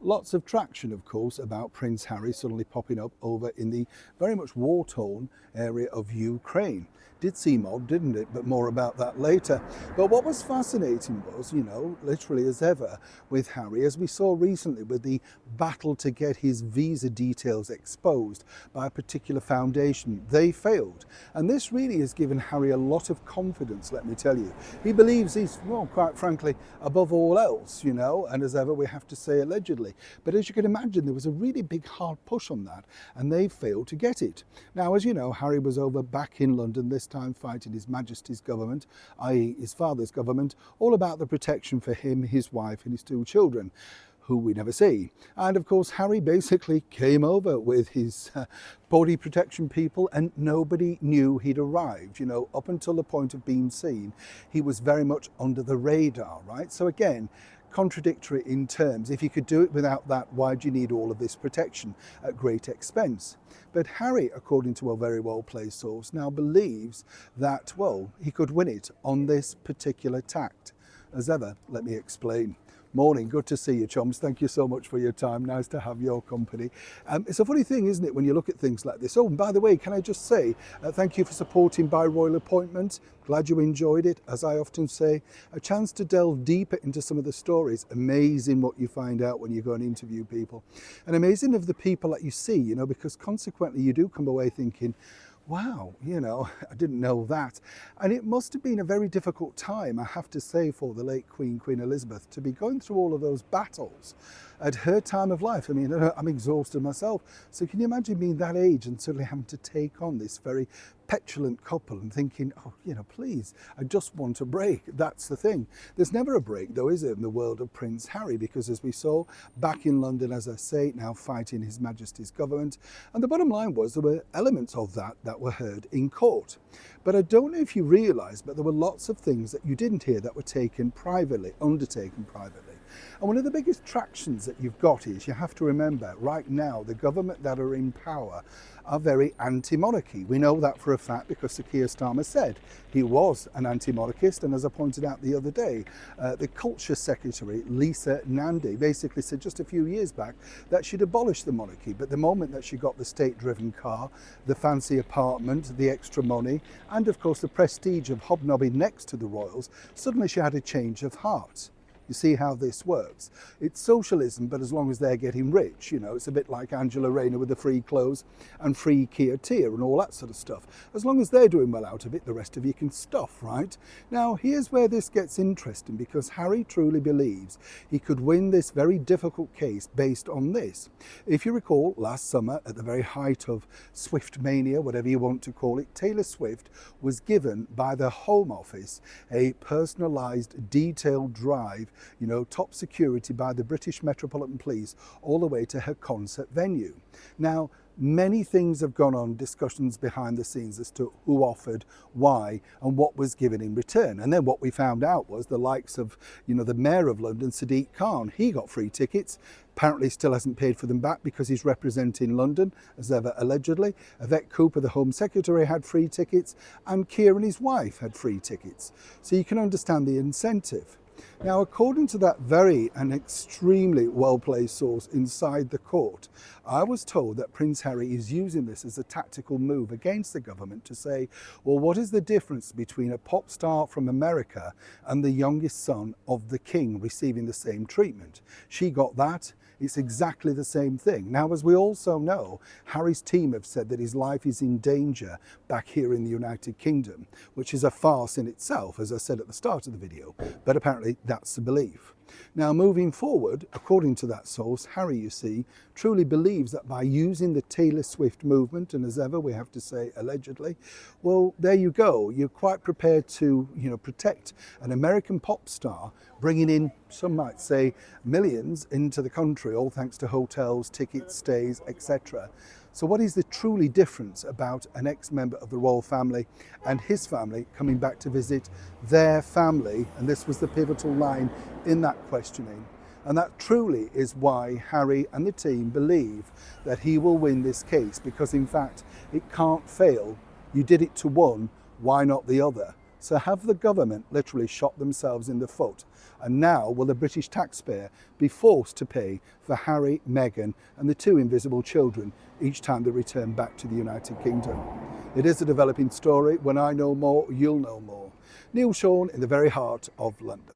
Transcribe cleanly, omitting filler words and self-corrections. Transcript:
Lots of traction, of course, about Prince Harry suddenly popping up over in the very much war-torn area of Ukraine. Did seem odd, didn't it? But more about that later. But what was fascinating was, literally as ever with Harry, as we saw recently with the battle to get his visa details exposed by a particular foundation, they failed. And this really has given Harry a lot of confidence, let me tell you. He believes he's, well, quite frankly, above all else, and as ever we have to say allegedly. But as you can imagine, there was a really big hard push on that, and they failed to get it. Now, as you know, Harry was over back in London this time fighting His Majesty's government, i.e. his father's government, all about the protection for him, his wife and his 2 children, who we never see. And of course, Harry basically came over with his body protection people and nobody knew he'd arrived. Up until the point of being seen, he was very much under the radar, right? So again, contradictory in terms. If you could do it without that, why do you need all of this protection at great expense? But Harry, according to a very well-placed source, now believes that, well, he could win it on this particular tact. As ever, let me explain. Morning, good to see you, chums. Thank you so much for your time. Nice to have your company. It's a funny thing, isn't it, when you look at things like this. Oh, and by the way, can I just say thank you for supporting By Royal Appointment. Glad you enjoyed it. As I often say, a chance to delve deeper into some of the stories. Amazing what you find out when you go and interview people. And amazing of the people that you see, because consequently you do come away thinking, wow, I didn't know that. And it must have been a very difficult time, I have to say, for the late Queen Elizabeth, to be going through all of those battles at her time of life. I mean, I'm exhausted myself. So can you imagine being that age and suddenly having to take on this very petulant couple and thinking, oh, please, I just want a break. That's the thing. There's never a break, though, is there, in the world of Prince Harry? Because as we saw back in London, as I say, now fighting His Majesty's government. And the bottom line was there were elements of that were heard in court. But I don't know if you realise, but there were lots of things that you didn't hear that were undertaken privately. And one of the biggest attractions that you've got is, you have to remember, right now, the government that are in power are very anti-monarchy. We know that for a fact because Sir Keir said he was an anti-monarchist. And as I pointed out the other day, the Culture Secretary, Lisa Nandy, basically said just a few years back that she'd abolished the monarchy. But the moment that she got the state-driven car, the fancy apartment, the extra money, and of course the prestige of hobnobbing next to the royals, suddenly she had a change of heart. You see how this works. It's socialism, but as long as they're getting rich, it's a bit like Angela Rayner with the free clothes and free Keir and all that sort of stuff. As long as they're doing well out of it, the rest of you can stuff, right? Now, here's where this gets interesting, because Harry truly believes he could win this very difficult case based on this. If you recall, last summer, at the very height of Swift mania, whatever you want to call it, Taylor Swift was given by the Home Office a personalised, detailed drive, top security by the British Metropolitan Police, all the way to her concert venue. Now, many things have gone on, discussions behind the scenes as to who offered, why, and what was given in return. And then what we found out was the likes of, the Mayor of London, Sadiq Khan, he got free tickets. Apparently still hasn't paid for them back because he's representing London, as ever, allegedly. Yvette Cooper, the Home Secretary, had free tickets, and Keir and his wife had free tickets. So you can understand the incentive. Now, according to that very and extremely well-placed source inside the court, I was told that Prince Harry is using this as a tactical move against the government to say, well, what is the difference between a pop star from America and the youngest son of the king receiving the same treatment? She got that. It's exactly the same thing. Now, as we also know, Harry's team have said that his life is in danger back here in the United Kingdom, which is a farce in itself, as I said at the start of the video. But apparently that's the belief. Now, moving forward, according to that source, Harry, you see, truly believes that by using the Taylor Swift movement, and as ever, we have to say allegedly, well, there you go. You're quite prepared to, protect an American pop star, bringing in, some might say, millions into the country, all thanks to hotels, tickets, stays, etc. So what is the truly difference about an ex-member of the royal family and his family coming back to visit their family? And this was the pivotal line in that questioning. And that truly is why Harry and the team believe that he will win this case, because in fact, it can't fail. You did it to one, why not the other? So have the government literally shot themselves in the foot? And now will the British taxpayer be forced to pay for Harry, Meghan and the two invisible children each time they return back to the United Kingdom? It is a developing story. When I know more, you'll know more. Neil Sean in the very heart of London.